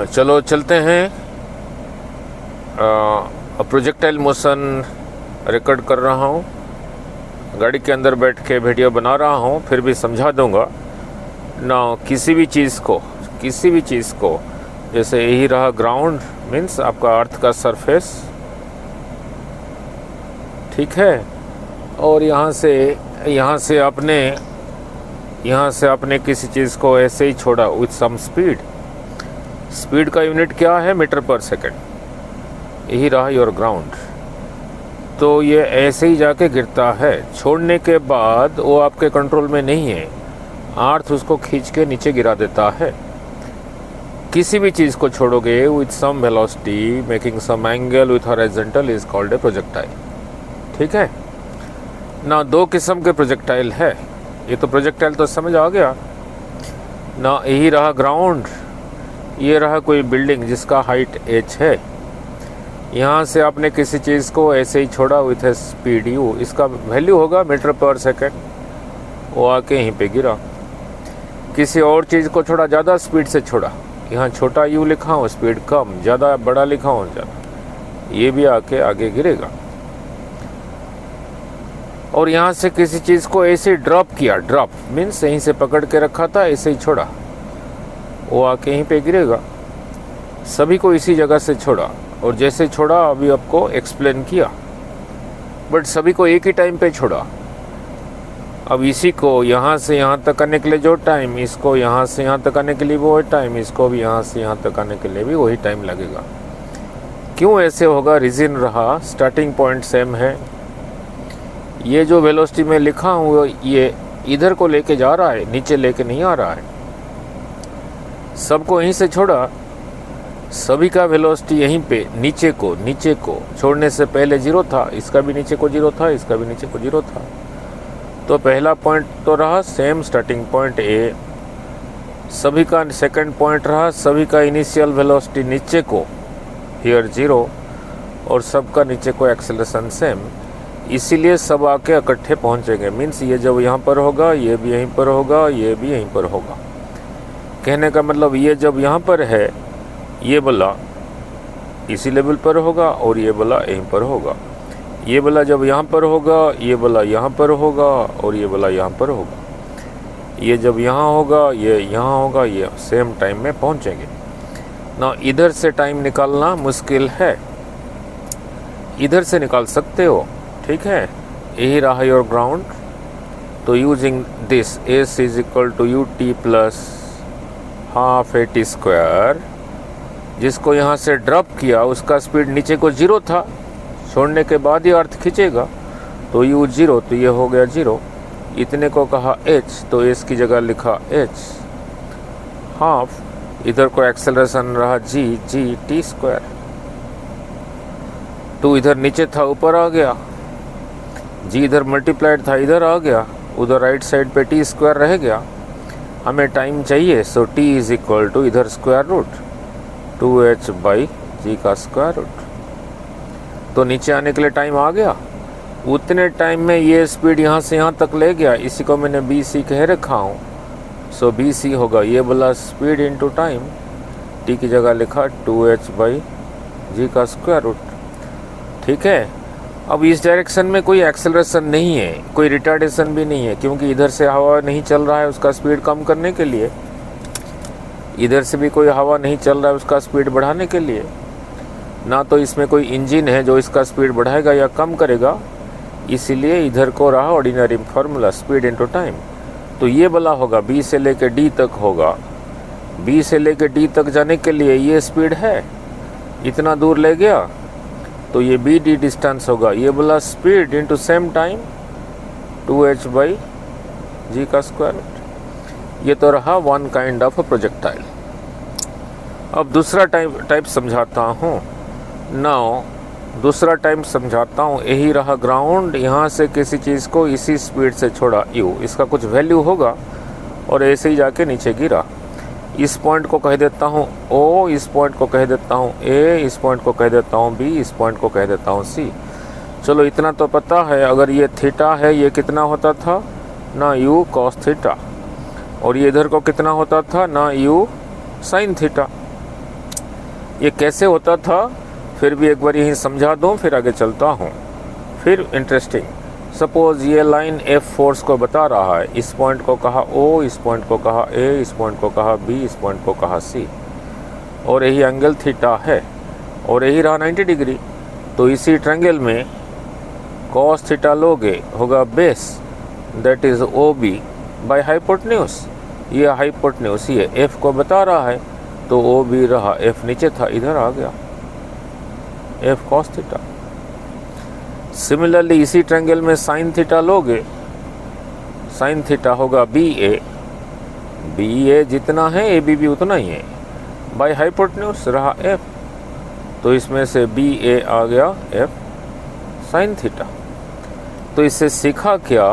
चलो चलते हैं। प्रोजेक्टाइल मोशन रिकॉर्ड कर रहा हूँ, गाड़ी के अंदर बैठ के वीडियो बना रहा हूँ, फिर भी समझा दूँगा ना। किसी भी चीज़ को जैसे यही रहा ग्राउंड, मीन्स आपका अर्थ का सरफेस, ठीक है। और यहाँ से आपने किसी चीज़ को ऐसे ही छोड़ा विथ सम स्पीड का यूनिट क्या है? मीटर पर सेकेंड। यही रहा योर ग्राउंड। तो ये ऐसे ही जाके गिरता है। छोड़ने के बाद वो आपके कंट्रोल में नहीं है, अर्थ उसको खींच के नीचे गिरा देता है। किसी भी चीज़ को छोड़ोगे with some velocity making some angle with horizontal is called a projectile, ठीक है ना। दो किस्म के प्रोजेक्टाइल है। ये तो प्रोजेक्टाइल तो समझ आ गया ना। यही रहा ग्राउंड, ये रहा कोई बिल्डिंग जिसका हाइट h है। यहाँ से आपने किसी चीज़ को ऐसे ही छोड़ा विथ ए स्पीड u, इसका वैल्यू होगा मीटर पर सेकेंड। वो आके यहीं पे गिरा। किसी और चीज़ को छोड़ा, ज़्यादा स्पीड से छोड़ा, यहाँ छोटा u लिखा हूँ, स्पीड कम, ज़्यादा बड़ा लिखा हूँ ज़्यादा, ये भी आके आगे गिरेगा। और यहाँ से किसी चीज़ को ऐसे ड्रॉप किया, ड्रॉप मीन्स यहीं से पकड़ के रखा था, ऐसे ही छोड़ा, वो आके यहीं पे गिरेगा। सभी को इसी जगह से छोड़ा, और जैसे छोड़ा अभी आपको एक्सप्लेन किया, बट सभी को एक ही टाइम पे छोड़ा। अब इसी को यहाँ से यहाँ तक आने के लिए जो टाइम, इसको यहाँ से यहाँ तक आने के लिए वो टाइम, इसको भी यहाँ से यहाँ तक आने के लिए भी वही टाइम लगेगा। क्यों ऐसे होगा? रीज़न रहा स्टार्टिंग पॉइंट सेम है। ये जो वेलोसिटी में लिखा हूँ ये इधर को लेके जा रहा है, नीचे लेके नहीं आ रहा है। सबको यहीं से छोड़ा, सभी का वेलोसिटी यहीं पे नीचे को छोड़ने से पहले 0 था, इसका भी नीचे को 0 था, इसका भी नीचे को 0 था। तो पहला पॉइंट तो रहा सेम स्टार्टिंग पॉइंट ए, सभी का सेकंड पॉइंट रहा सभी का इनिशियल वेलोसिटी नीचे को हियर 0, और सबका नीचे को एक्सेलरेशन सेम। इसीलिए सब आके इकट्ठे पहुंचेंगे। मीन्स ये जब यहाँ पर होगा, ये भी यहीं पर होगा, ये भी यहीं पर होगा। कहने का मतलब ये जब यहाँ पर है, ये वाला इसी लेवल पर होगा, और ये वाला यहीं पर होगा। ये वाला जब यहाँ पर होगा, ये वाला यहाँ पर होगा, और ये वाला यहाँ पर होगा। ये जब यहाँ होगा, ये यहाँ होगा, ये सेम टाइम में पहुँचेंगे ना। इधर से टाइम निकालना मुश्किल है, इधर से निकाल सकते हो, ठीक है। यही रहा योर ग्राउंड। तो using this S is equal to U T plus half A T square, जिसको यहाँ से ड्रॉप किया उसका स्पीड नीचे को 0 था, छोड़ने के बाद ही अर्थ खींचेगा, तो u 0, तो ये हो गया 0। इतने को कहा h, तो s की जगह लिखा h हाफ, इधर को एक्सेलरेशन रहा g टी स्क्वायर। तो इधर नीचे था ऊपर आ गया, g इधर मल्टीप्लाइड था इधर आ गया, उधर राइट साइड पे टी स्क्वायर रह गया। हमें टाइम चाहिए, सो t इज इक्वल टू इधर square root 2h by g का स्क्वायर रूट। तो नीचे आने के लिए टाइम आ गया। उतने टाइम में ये स्पीड यहाँ से यहाँ तक ले गया, इसी को मैंने BC कह रखा हूँ। सो BC होगा ये वाला स्पीड इनटू टाइम, t की जगह लिखा 2h बाई जी का स्क्वायर रूट, ठीक है। अब इस डायरेक्शन में कोई एक्सेलरेशन नहीं है, कोई रिटार्डेशन भी नहीं है, क्योंकि इधर से हवा नहीं चल रहा है उसका स्पीड कम करने के लिए, इधर से भी कोई हवा नहीं चल रहा है उसका स्पीड बढ़ाने के लिए, ना तो इसमें कोई इंजन है जो इसका स्पीड बढ़ाएगा या कम करेगा। इसीलिए इधर को रहा ordinary formula speed into time. तो ये वाला होगा B से लेके D तक होगा। B से लेके D तक जाने के लिए ये स्पीड है, इतना दूर ले गया, तो ये BD डिस्टेंस होगा। ये वाला speed into same time 2h by g का स्क्वायर। ये तो रहा वन काइंड ऑफ प्रोजेक्टाइल। अब दूसरा टाइप समझाता हूँ। नाउ दूसरा टाइप समझाता हूँ। यही रहा ग्राउंड, यहाँ से किसी चीज़ को इसी स्पीड से छोड़ा u, इसका कुछ वैल्यू होगा, और ऐसे ही जाके नीचे गिरा। इस पॉइंट को कह देता हूँ O, इस पॉइंट को कह देता हूँ A, इस पॉइंट को कह देता हूँ B, इस पॉइंट को कह देता हूँ C। चलो इतना तो पता है, अगर ये थीटा है ये कितना होता था ना u cos थीटा, और ये इधर को कितना होता था ना u sin थीटा। ये कैसे होता था फिर भी एक बार यही समझा दूँ, फिर आगे चलता हूँ। फिर इंटरेस्टिंग, सपोज ये लाइन एफ फोर्स को बता रहा है, इस पॉइंट को कहा ओ, इस पॉइंट को कहा ए, इस पॉइंट को कहा बी, इस पॉइंट को कहा सी, और यही एंगल थीटा है और यही रहा 90 डिग्री। तो इसी ट्रायंगल में कॉस थीटा लोगे होगा base, that is O B by hypotenuse. ये हाइपोटेन्यूज ये एफ को बता रहा है, तो ओ बी रहा, एफ नीचे था इधर आ गया, एफ कॉस थीटा। सिमिलरली इसी ट्रायंगल में साइन थीटा लोगे, साइन थीटा होगा बी ए जितना है ए बी भी उतना ही है, बाई हाइपोटेन्यूज रहा एफ, तो इसमें से बी ए आ गया एफ साइन थीटा। तो इससे सीखा क्या,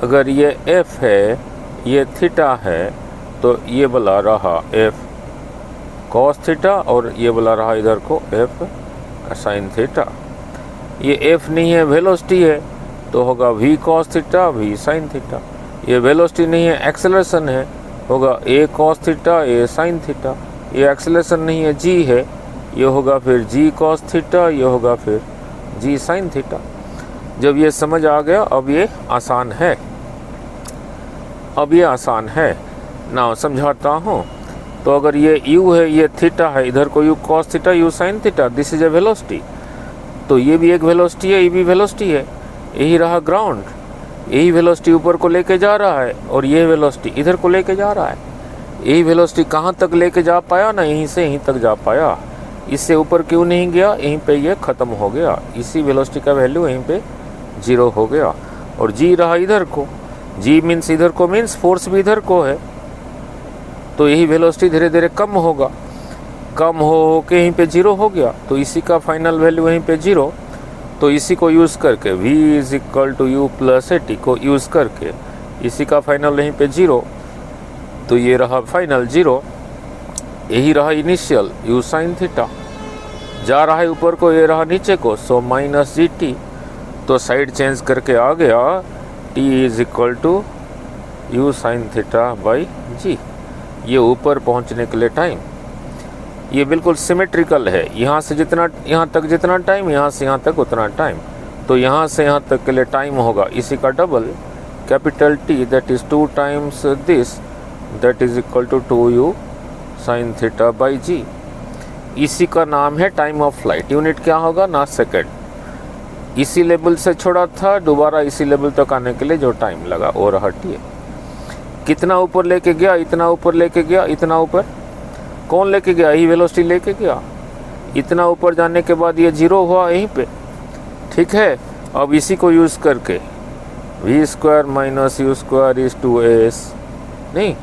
अगर ये एफ है ये थीटा है, तो ये वाला रहा एफ कॉस थीटा और ये वाला रहा इधर को एफ साइन थीटा। ये एफ नहीं है, वेलोसिटी है, तो होगा V cos theta V sine theta. ये वेलोसिटी नहीं है, एक्सेलरेशन है, होगा A cos theta A sine theta. ये एक्सेलरेशन नहीं है, जी है, ये होगा फिर जी कॉस थीटा, ये होगा फिर जी साइन थीटा। जब ये समझ आ गया, अब ये आसान है, अब ये आसान है ना, समझाता हूँ। तो अगर ये u है, ये थीटा है, इधर को u cos theta u sin theta, this is a velocity, तो ये भी एक वेलोसिटी है, ये भी वेलोसिटी है, यही रहा ग्राउंड, यही वेलोसिटी ऊपर को लेके जा रहा है और ये वेलोसिटी इधर को लेके जा रहा है। यही वेलोसिटी कहाँ तक लेके जा पाया ना, यहीं से यहीं तक जा पाया, इससे ऊपर क्यों नहीं गया, यहीं पे ये ख़त्म हो गया, इसी वेलोसिटी का वैल्यू यहीं पे 0 हो गया। और g रहा इधर को, g मीन्स इधर को मीन्स फोर्स भी इधर को है, तो यही वेलोसिटी धीरे धीरे कम होगा, कम हो के यहीं पे 0 हो गया, तो इसी का फाइनल वैल्यू यहीं पे 0। तो इसी को यूज़ करके v is equal to U plus A T को यूज़ करके इसी का फाइनल यहीं पे 0, तो ये रहा फाइनल 0, यही रहा इनिशियल u साइन थीटा, जा रहा है ऊपर को, ये रहा नीचे को, सो माइनस जी टी, तो साइड चेंज करके आ गया t is equal to u sine theta by g. ये ऊपर पहुंचने के लिए टाइम, ये बिल्कुल सिमेट्रिकल है, यहाँ से जितना यहाँ तक जितना टाइम, यहाँ से यहाँ तक उतना टाइम, तो यहाँ से यहाँ तक के लिए टाइम होगा इसी का double, capital T, that is 2 times this, that is equal to 2u sine theta by g. इसी का नाम है टाइम ऑफ फ्लाइट। यूनिट क्या होगा ना, सेकेंड। इसी लेवल से छोड़ा था, दोबारा इसी लेवल तक आने के लिए जो टाइम लगा वो रहा T। कितना ऊपर लेके गया, इतना ऊपर लेके गया, इतना ऊपर कौन लेके गया, यही वेलोसिटी लेके गया। इतना ऊपर जाने के बाद ये 0 हुआ यहीं पे, ठीक है। अब इसी को यूज़ करके v square minus you square is 2as, नहीं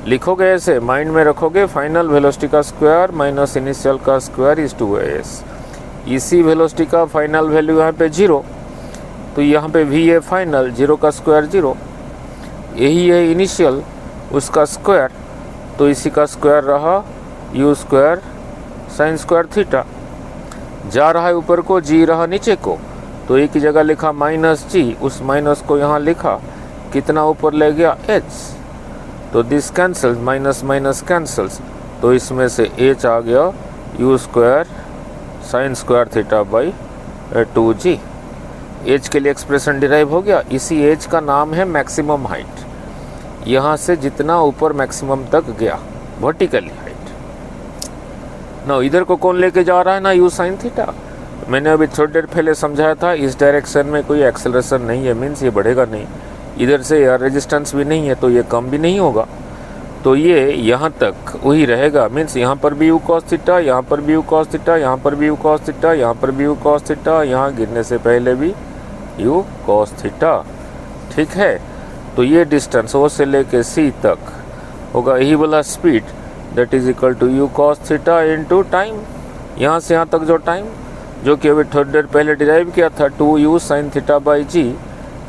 लिखोगे ऐसे, माइंड में रखोगे, फाइनल वेलोसिटी का स्क्वायर माइनस इनिशियल का स्क्वायर इज 2as। इसी वेलोसिटी का फाइनल वैल्यू यहाँ पे 0, तो यहाँ पे v है फाइनल, 0 का स्क्वायर 0, यही है इनिशियल, उसका स्क्वायर, तो इसी का स्क्वायर रहा u square sine square theta. जा रहा है ऊपर को, g रहा नीचे को, तो एक ही जगह लिखा माइनस g, उस माइनस को यहाँ लिखा, कितना ऊपर ले गया h, तो this cancels, minus minus cancels, तो इसमें से h आ गया u square sine square theta by 2g। h के लिए एक्सप्रेशन डिराइव हो गया। इसी h का नाम है मैक्सिमम हाइट, यहाँ से जितना ऊपर मैक्सिमम तक गया, वर्टिकली हाइट। ना इधर को कौन लेके जा रहा है ना, u साइन थीटा। मैंने अभी थोड़ी देर पहले समझाया था, इस डायरेक्शन में कोई एक्सेलरेशन नहीं है, मीन्स ये बढ़ेगा नहीं, इधर से यार रेजिस्टेंस भी नहीं है, तो ये कम भी नहीं होगा, तो ये यहाँ तक वही रहेगा, मीन्स यहाँ पर भी u cos थीटा, यहाँ पर भी u cos थीटा, यहाँ पर भी u cos थीटा, यहाँ पर भी u cos थीटा, यहाँ गिरने से पहले भी u cos थीटा, ठीक है। तो ये डिस्टेंस O से लेके C तक होगा यही वाला speed, that is equal to u cos theta into time, यहाँ से यहाँ तक जो टाइम, जो कि अभी थोड़ी देर पहले डिराइव किया था, 2u sine theta by g,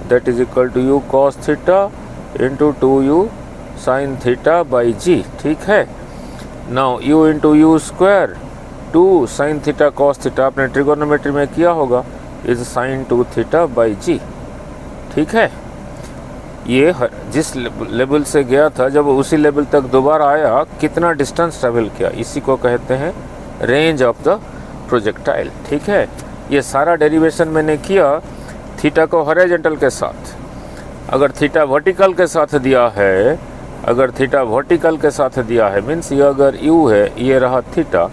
that is equal to u cos theta into 2u sine theta by g, ठीक है। Now u into u square 2 sine theta cos theta, आपने ट्रिगोनोमेट्री में किया होगा, is sine 2 theta by g, ठीक है। ये जिस लेवल से गया था, जब उसी लेवल तक दोबारा आया, कितना डिस्टेंस ट्रेवल किया, इसी को कहते हैं रेंज ऑफ द प्रोजेक्टाइल। ठीक है, ये सारा डेरिवेशन मैंने किया थीटा को हॉरिजॉन्टल के साथ। अगर थीटा वर्टिकल के साथ दिया है, अगर थीटा वर्टिकल के साथ दिया है मीन्स ये अगर यू है, ये रहा थीटा,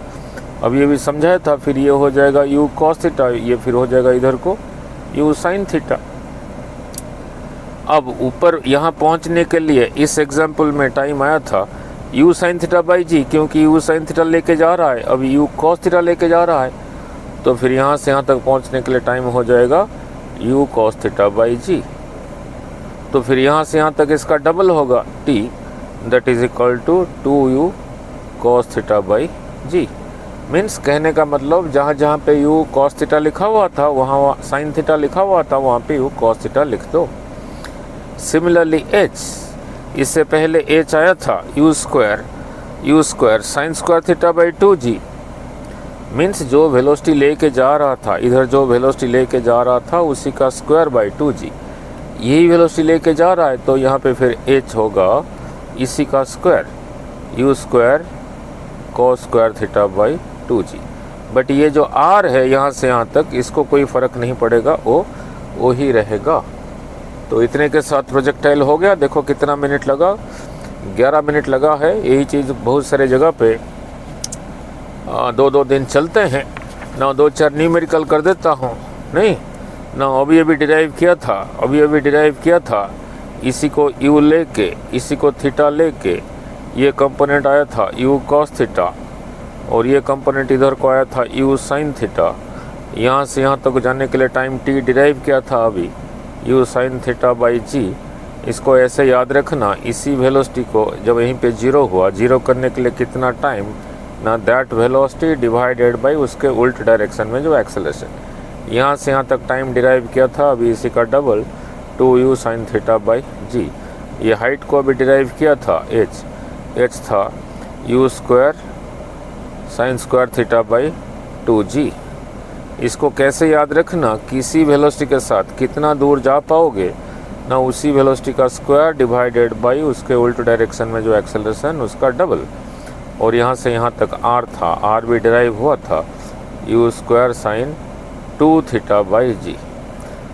अब ये भी समझाया था, फिर ये हो जाएगा यू कॉस थीटा, ये फिर हो जाएगा इधर को यू साइन थीटा। अब ऊपर यहाँ पहुँचने के लिए इस एग्जाम्पल में टाइम आया था यू साइन थीटा बाई जी, क्योंकि यू साइन थीटा लेके जा रहा है, अब यू कॉस थीटा लेके जा रहा है, तो फिर यहाँ से यहाँ तक पहुँचने के लिए टाइम हो जाएगा U cos theta by G. तो फिर यहाँ से यहाँ तक इसका डबल होगा T, that is equal to 2u cos theta by G. Means कहने का मतलब जहाँ जहाँ पे u कॉस थीटा लिखा हुआ था वहाँ साइन थीटा लिखा हुआ था, वहाँ पे u कॉस थीटा लिख दो। सिमिलरली h, इससे पहले h आया था u square sine square theta by 2g। Means जो वेलोसिटी लेके जा रहा था, इधर जो वेलोसिटी लेके जा रहा था उसी का स्क्वायर बाई 2g, यही वेलोसिटी लेके जा रहा है, तो यहाँ पे फिर h होगा इसी का square u square cos square theta by 2g। But ये जो r है यहाँ से यहाँ तक, इसको कोई फ़र्क नहीं पड़ेगा, वो ही रहेगा। तो इतने के साथ प्रोजेक्टाइल हो गया। देखो कितना मिनट लगा, 11 मिनट लगा है। यही चीज़ बहुत सारे जगह पे 2-2 दिन चलते हैं ना। 2-4 न्यूमेरिकल कर देता हूँ, नहीं ना अभी डिराइव किया था, इसी को u लेके, इसी को थीटा लेके, ये कंपोनेंट आया था u कॉस थीटा, और ये कंपोनेंट इधर को आया था u साइन थीटा। यहाँ से यहाँ तक जाने के लिए टाइम t डिराइव किया था अभी u sign theta by g. इसको ऐसे याद रखना, इसी वेलोसिटी को जब यहीं पे जीरो हुआ, जीरो करने के लिए कितना टाइम ना, दैट वेलोसिटी डिवाइडेड बाई उसके उल्ट डायरेक्शन में जो एक्सेलरेशन। यहाँ से यहाँ तक टाइम डिराइव किया था, अभी इसी का double 2u sine theta by g. ये हाइट को अभी डिराइव किया था h था u square sine square theta by 2g। इसको कैसे याद रखना, किसी वेलोसिटी के साथ कितना दूर जा पाओगे ना, उसी वेलोसिटी का स्क्वायर डिवाइडेड बाई उसके उल्ट डायरेक्शन में जो एक्सेलरेशन उसका डबल। और यहाँ से यहाँ तक r था, r भी डिराइव हुआ था u square sine 2 theta by g.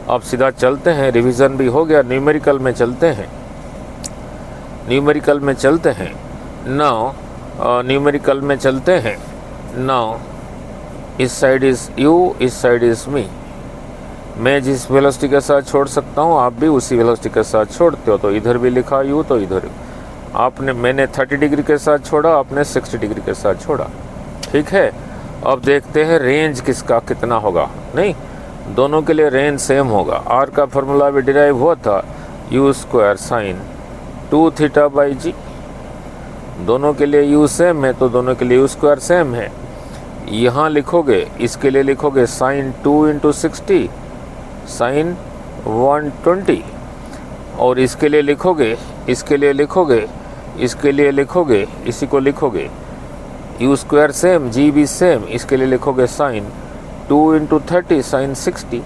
अब सीधा चलते हैं, रिवीजन भी हो गया, न्यूमेरिकल में चलते हैं। नाउ इस साइड इज़ u, इस साइड इज़ मी। मैं जिस वेलोसिटी के साथ छोड़ सकता हूँ आप भी उसी वेलोसिटी के साथ छोड़ते हो, तो इधर भी लिखा u, तो इधर मैंने 30 डिग्री के साथ छोड़ा, आपने 60 डिग्री के साथ छोड़ा। ठीक है, अब देखते हैं रेंज किसका कितना होगा। नहीं, दोनों के लिए रेंज सेम होगा। r का फॉर्मूला भी डिराइव हुआ था u square sine 2 theta by g. दोनों के लिए u सेम है तो दोनों के लिए u स्क्वायर सेम है। यहाँ लिखोगे, इसके लिए लिखोगे साइन 2 इंटू 60 साइन 120, और इसके लिए लिखोगे इसी को लिखोगे u स्क्वायर सेम, g भी सेम, इसके लिए लिखोगे साइन 2 इंटू 30 साइन 60।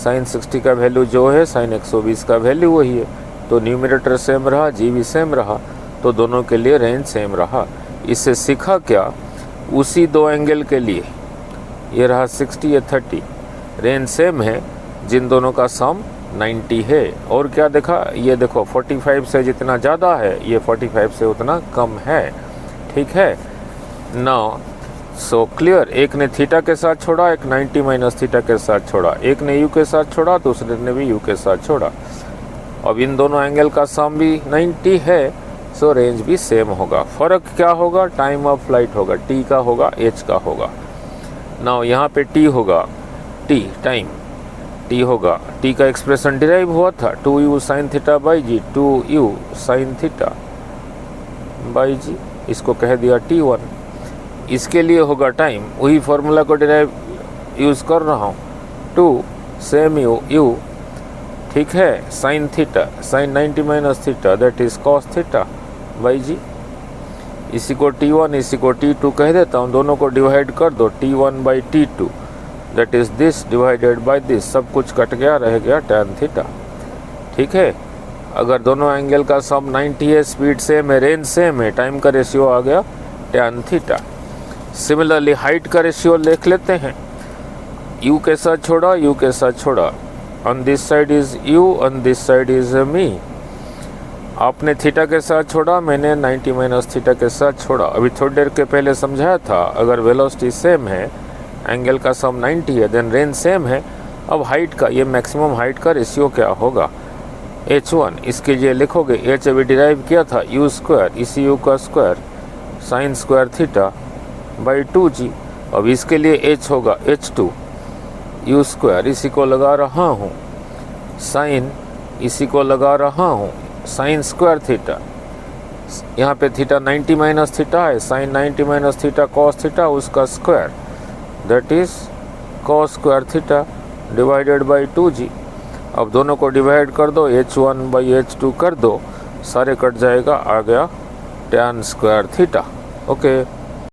साइन 60 का वैल्यू जो है साइन 120 का वैल्यू वही है, तो न्यूमरेटर सेम रहा, g भी सेम रहा, तो दोनों के लिए रेंज सेम रहा। इससे सीखा क्या, उसी दो एंगल के लिए ये रहा 60 या 30, रेंज सेम है, जिन दोनों का सम 90 है। और क्या देखा, ये देखो 45 से जितना ज़्यादा है ये 45 से उतना कम है। ठीक है, नाउ सो क्लियर। एक ने थीटा के साथ छोड़ा, एक 90 माइनस थीटा के साथ छोड़ा, एक ने यू के साथ छोड़ा, दूसरे ने भी यू के साथ छोड़ा। अब इन दोनों एंगल का सम भी 90 है, सो रेंज भी सेम होगा। फ़र्क क्या होगा, टाइम ऑफ फ्लाइट होगा, टी का होगा, एच का होगा। नाउ यहाँ पे टी होगा, टी टाइम टी होगा, टी का एक्सप्रेशन डिराइव हुआ था 2u sine theta by g, 2u sine theta by g, इसको कह दिया t1। इसके लिए होगा टाइम, वही फॉर्मूला को डिराइव यूज़ कर रहा हूँ, 2 सेम u। ठीक है, sine theta sine 90 minus theta that is cos theta by g. इसी को t1 इसी को t2 कह देता हूँ, दोनों को डिवाइड कर दो, t1 by t2 that is this divided by this, सब कुछ कट गया, रह गया tan थीटा। ठीक है, अगर दोनों एंगल का सम 90 है, स्पीड सेम है, रेंज सेम है, टाइम का रेशियो आ गया tan थीटा। सिमिलरली हाइट का रेशियो लिख लेते हैं, u के साथ छोड़ा, u के साथ छोड़ा, on this side is u, on this side is me. आपने थीटा के साथ छोड़ा, मैंने 90 माइनस थीटा के साथ छोड़ा। अभी थोड़ी देर के पहले समझाया था, अगर वेलोसिटी सेम है, एंगल का सम 90 है, देन रेंज सेम है। अब हाइट का, ये मैक्सिमम हाइट का रेशियो क्या होगा, h1। इसके लिए लिखोगे h अभी डिराइव किया था u स्क्वायर, इसी u का square sine square theta by 2g। अब इसके लिए h होगा h2 u स्क्वायर, इसी को लगा रहा हूँ साइन, इसी को लगा रहा हूँ साइन स्क्वायर थीटा। यहाँ पे थीटा 90 माइनस थीटा है, sine 90 minus theta cos theta, उसका square, that is cos square theta divided by 2g। अब दोनों को डिवाइड कर दो, h1 बाई h2 कर दो, सारे कट जाएगा, आ गया tan स्क्वायर थीटा। ओके।